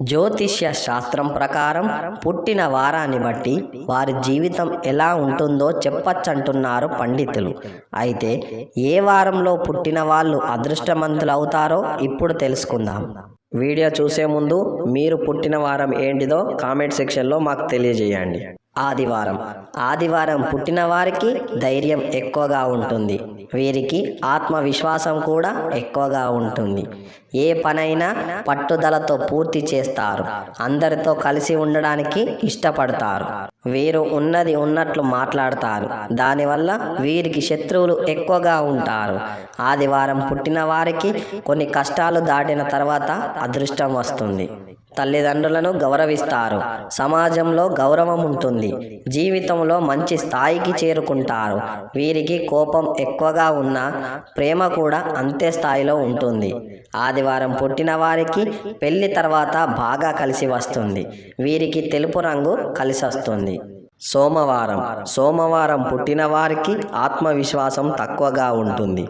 జ్యోతిష్య శాస్త్రం ప్రకారం పుట్టిన వారాన్ని బట్టి వారి జీవితం ఎలా ఉంటుందో చెప్పచ్చంటున్నారు పండితులు. అయితే ఏ వారంలో పుట్టిన వాళ్ళు అదృష్టవంతులు అవుతారో ఇప్పుడు తెలుసుకుందాం. వీడియో చూసే ముందు మీరు పుట్టిన వారం ఏంటిదో కామెంట్ సెక్షన్లో మాకు తెలియజేయండి. ఆదివారం పుట్టిన వారికి ధైర్యం ఎక్కువగా ఉంటుంది. వీరికి ఆత్మవిశ్వాసం కూడా ఎక్కువగా ఉంటుంది. ఏ పనైనా పట్టుదలతో పూర్తి చేస్తారు. అందరితో కలిసి ఉండడానికి ఇష్టపడతారు. వీరు ఉన్నది ఉన్నట్లు మాట్లాడతారు. దానివల్ల వీరికి శత్రువులు ఎక్కువగా ఉంటారు. ఆదివారం పుట్టిన వారికి కొన్ని కష్టాలు దాటిన తర్వాత అదృష్టం వస్తుంది. తల్లిదండ్రులను గౌరవిస్తారు. సమాజంలో గౌరవం ఉంటుంది. జీవితంలో మంచి స్థాయికి చేరుకుంటారు. వీరికి కోపం ఎక్కువగా ఉన్నా ప్రేమ కూడా అంతే స్థాయిలో ఉంటుంది. ఆదివారం పుట్టిన వారికి పెళ్లి తర్వాత బాగా కలిసి వస్తుంది. వీరికి తెలుపు రంగు కలిసి వస్తుంది. సోమవారం పుట్టిన వారికి ఆత్మవిశ్వాసం తక్కువగా ఉంటుంది.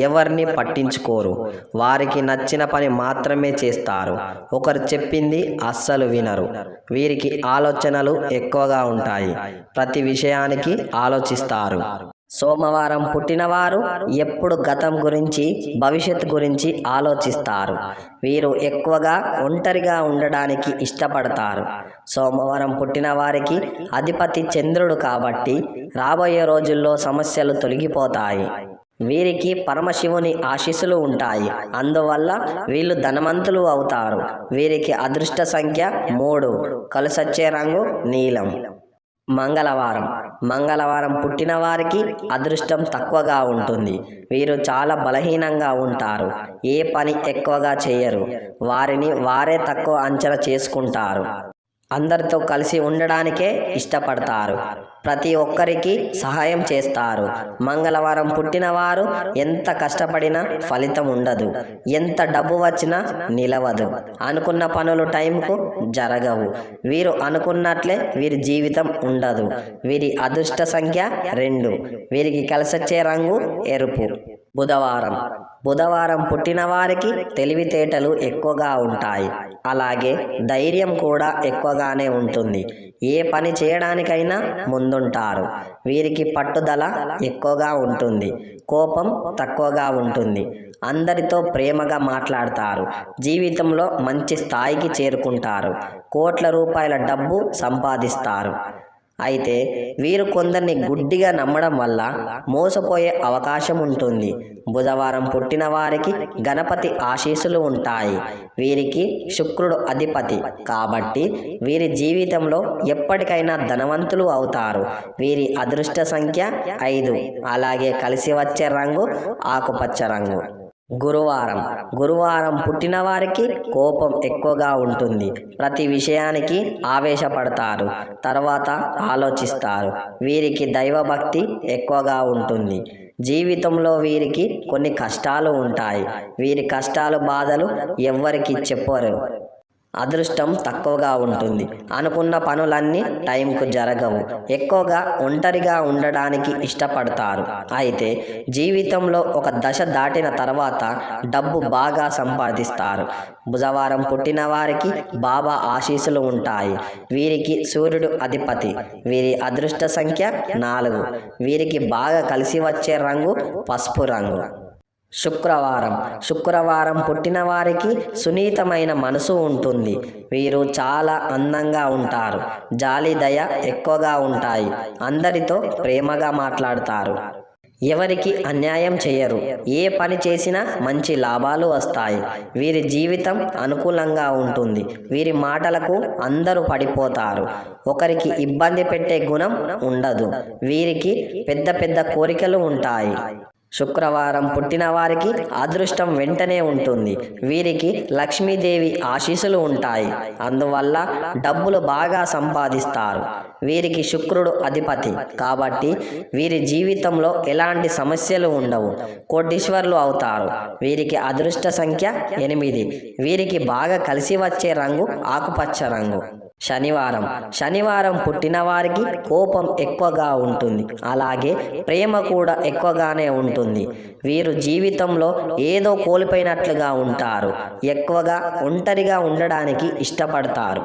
ఎవరిని పట్టించుకోరు. వారికి నచ్చిన పని మాత్రమే చేస్తారు. ఒకరు చెప్పింది అస్సలు వినరు. వీరికి ఆలోచనలు ఎక్కువగా ఉంటాయి. ప్రతి విషయానికి ఆలోచిస్తారు. సోమవారం పుట్టినవారు ఎప్పుడు గతం గురించి భవిష్యత్తు గురించి ఆలోచిస్తారు. వీరు ఎక్కువగా ఒంటరిగా ఉండడానికి ఇష్టపడతారు. సోమవారం పుట్టిన వారికి అధిపతి చంద్రుడు కాబట్టి రాబోయే రోజుల్లో సమస్యలు తొలగిపోతాయి. వీరికి పరమశివుని ఆశీస్సులు ఉంటాయి. అందువల్ల వీళ్ళు ధనవంతులు అవుతారు. వీరికి అదృష్ట సంఖ్య 3. కలిసొచ్చే రంగు నీలం. మంగళవారం పుట్టిన వారికి అదృష్టం తక్కువగా ఉంటుంది. వీరు చాలా బలహీనంగా ఉంటారు. ఏ పని ఎక్కువగా చేయరు. వారిని వారే తక్కువ అంచనా చేసుకుంటారు. అందరితో కలిసి ఉండడానికే ఇష్టపడతారు. ప్రతి ఒక్కరికి సహాయం చేస్తారు. మంగళవారం పుట్టిన వారు ఎంత కష్టపడినా ఫలితం ఉండదు. ఎంత డబ్బు వచ్చినా నిలవదు. అనుకున్న పనులు టైంకు జరగవు. వీరు అనుకున్నట్లే వీరి జీవితం ఉండదు. వీరి అదృష్ట సంఖ్య 2. వీరికి కలిసొచ్చే రంగు ఎరుపు. బుధవారం పుట్టిన వారికి తెలివితేటలు ఎక్కువగా ఉంటాయి. అలాగే ధైర్యం కూడా ఎక్కువగానే ఉంటుంది. ఏ పని చేయడానికైనా ముందుంటారు. వీరికి పట్టుదల ఎక్కువగా ఉంటుంది. కోపం తక్కువగా ఉంటుంది. అందరితో ప్రేమగా మాట్లాడతారు. జీవితంలో మంచి స్థాయికి చేరుకుంటారు. కోట్ల రూపాయల డబ్బు సంపాదిస్తారు. అయితే వీరు కొందరిని గుడ్డిగా నమ్మడం వల్ల మోసపోయే అవకాశం ఉంటుంది. బుధవారం పుట్టిన వారికి గణపతి ఆశీస్సులు ఉంటాయి. వీరికి శుక్రుడు అధిపతి కాబట్టి వీరి జీవితంలో ఎప్పటికైనా ధనవంతులు అవుతారు. వీరి అదృష్ట సంఖ్య 5. అలాగే కలిసి వచ్చే రంగు ఆకుపచ్చ రంగు. గురువారం పుట్టిన వారికి కోపం ఎక్కువగా ఉంటుంది. ప్రతి విషయానికి ఆవేశపడతారు. తర్వాత ఆలోచిస్తారు. వీరికి దైవభక్తి ఎక్కువగా ఉంటుంది. జీవితంలో వీరికి కొన్ని కష్టాలు ఉంటాయి. వీరి కష్టాలు బాధలు ఎవ్వరికి చెప్పరు. అదృష్టం తక్కువగా ఉంటుంది. అనుకున్న పనులన్నీ టైంకు జరగవు. ఎక్కువగా ఒంటరిగా ఉండడానికి ఇష్టపడతారు. అయితే జీవితంలో ఒక దశ దాటిన తర్వాత డబ్బు బాగా సంపాదిస్తారు. బుధవారం పుట్టిన వారికి బాబా ఆశీస్సులు ఉంటాయి. వీరికి సూర్యుడు అధిపతి. వీరి అదృష్ట సంఖ్య 4. వీరికి బాగా కలిసి వచ్చే రంగు పసుపు రంగు. శుక్రవారం పుట్టిన వారికి సున్నితమైన మనసు ఉంటుంది. వీరు చాలా అందంగా ఉంటారు. జాలి దయ ఎక్కువగా ఉంటాయి. అందరితో ప్రేమగా మాట్లాడతారు. ఎవరికి అన్యాయం చేయరు. ఏ పని చేసినా మంచి లాభాలు వస్తాయి. వీరి జీవితం అనుకూలంగా ఉంటుంది. వీరి మాటలకు అందరూ పడిపోతారు. ఒకరికి ఇబ్బంది పెట్టే గుణం ఉండదు. వీరికి పెద్ద కోరికలు ఉంటాయి. శుక్రవారం పుట్టిన వారికి అదృష్టం వెంటనే ఉంటుంది. వీరికి లక్ష్మీదేవి ఆశీస్సులు ఉంటాయి. అందువల్ల డబ్బులు బాగా సంపాదిస్తారు. వీరికి శుక్రుడు అధిపతి కాబట్టి వీరి జీవితంలో ఎలాంటి సమస్యలు ఉండవు. కోటీశ్వర్లు అవుతారు. వీరికి అదృష్ట సంఖ్య 8. వీరికి బాగా కలిసి వచ్చే రంగు ఆకుపచ్చ రంగు. శనివారం పుట్టిన వారికి కోపం ఎక్కువగా ఉంటుంది, అలాగే ప్రేమ కూడా ఎక్కువగానే ఉంటుంది. వీరు జీవితంలో ఏదో కోల్పోయినట్లుగా ఉంటారు. ఎక్కువగా ఒంటరిగా ఉండడానికి ఇష్టపడతారు.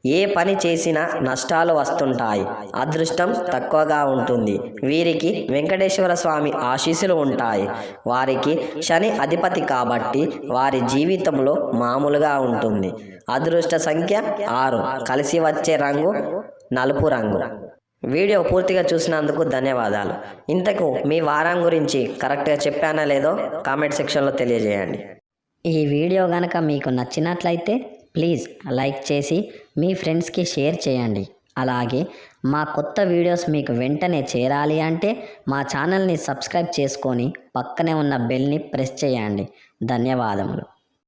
ఏ పని చేసినా నష్టాలు వస్తుంటాయి. అదృష్టం తక్కువగా ఉంటుంది. వీరికి వెంకటేశ్వర స్వామి ఆశీస్సులు ఉంటాయి. వారికి శని అధిపతి కాబట్టి వారి జీవితంలో మామూలుగా ఉంటుంది. అదృష్ట సంఖ్య 6. కలిసి వచ్చే రంగు నలుపు రంగు. వీడియో పూర్తిగా చూసినందుకు ధన్యవాదాలు. ఇంతకు మీ వారం గురించి కరెక్ట్గా చెప్పానా లేదో కామెంట్ సెక్షన్లో తెలియజేయండి. ఈ వీడియో కనుక మీకు నచ్చినట్లయితే ప్లీజ్ లైక్ చేసి మీ ఫ్రెండ్స్కి షేర్ చేయండి. అలాగే మా కొత్త వీడియోస్ మీకు వెంటనే చేరాలి అంటే మా ఛానల్ని సబ్స్క్రైబ్ చేసుకొని పక్కనే ఉన్న బెల్ని ప్రెస్ చేయండి. ధన్యవాదములు.